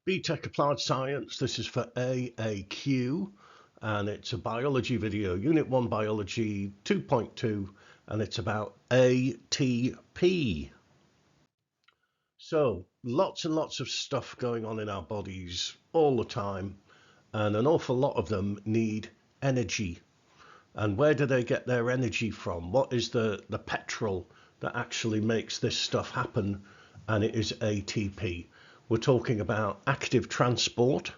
BTEC Applied Science, this is for AAQ, and it's a biology video, Unit 1 Biology 2.2, and it's about ATP. So, lots and lots of stuff going on in our bodies all the time, and an awful lot of them need energy. And where do they get their energy from? What is the petrol that actually makes this stuff happen? And it is ATP. We're talking about active transport,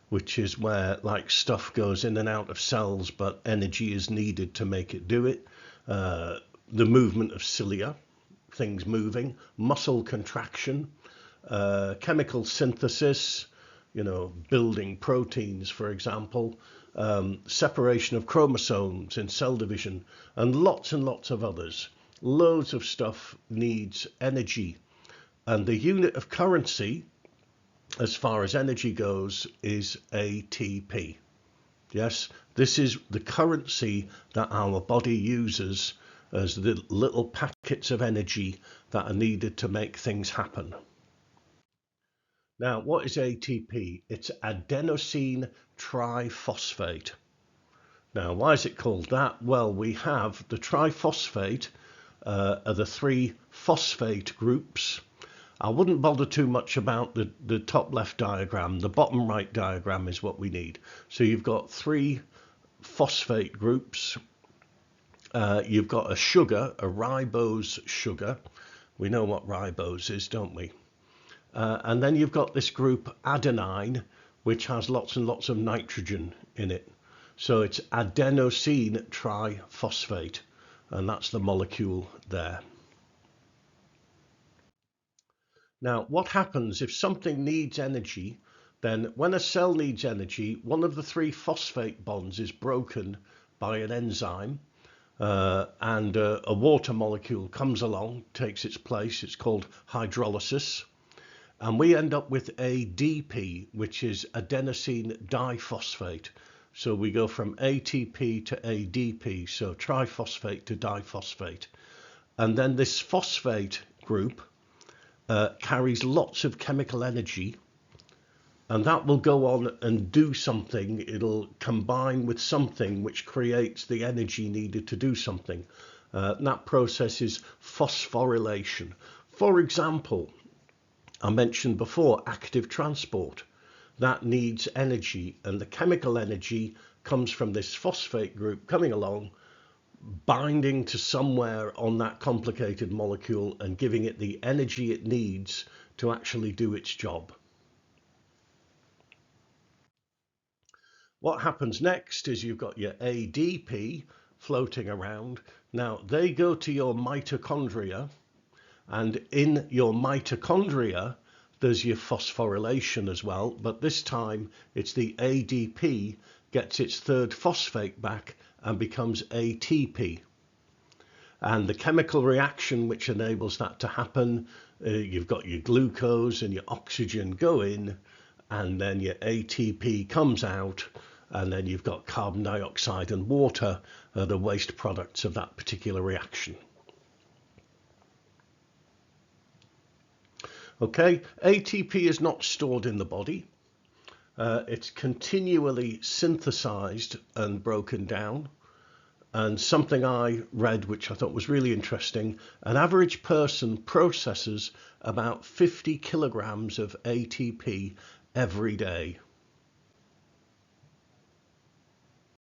which is where like stuff goes in and out of cells, but energy is needed to make it do it. The movement of cilia, things moving, muscle contraction, chemical synthesis, building proteins, for example, separation of chromosomes in cell division, and lots of others. Loads of stuff needs energy. And the unit of currency, as far as energy goes, is ATP. Yes, this is the currency that our body uses as the little packets of energy that are needed to make things happen. Now, what is ATP? It's adenosine triphosphate. Now, why is it called that? Well, we have the triphosphate are the three phosphate groups. I wouldn't bother too much about the top left diagram. The bottom right diagram is what we need. So you've got three phosphate groups. You've got a sugar, a ribose sugar. We know what ribose is, don't we? And then you've got this group adenine, which has lots and lots of nitrogen in it. So it's adenosine triphosphate, and that's the molecule there. Now, what happens if something needs energy? Then when a cell needs energy, one of the three phosphate bonds is broken by an enzyme, and a water molecule comes along, takes its place. It's called hydrolysis. And we end up with ADP, which is adenosine diphosphate. So we go from ATP to ADP, so triphosphate to diphosphate. And then this phosphate group carries lots of chemical energy, and that will go on and do something. It'll combine with something which creates the energy needed to do something. That process is phosphorylation. For example, I mentioned before active transport. That needs energy, and the chemical energy comes from this phosphate group coming along, binding to somewhere on that complicated molecule and giving it the energy it needs to actually do its job. What happens next is you've got your ADP floating around. Now they go to your mitochondria, and in your mitochondria there's your phosphorylation as well, but this time it's the ADP gets its third phosphate back and becomes ATP. And the chemical reaction which enables that to happen, you've got your glucose and your oxygen go in, and then your ATP comes out, and then you've got carbon dioxide and water, the waste products of that particular reaction. Okay, ATP is not stored in the body. It's continually synthesized and broken down. And something I read, which I thought was really interesting, an average person processes about 50 kilograms of ATP every day.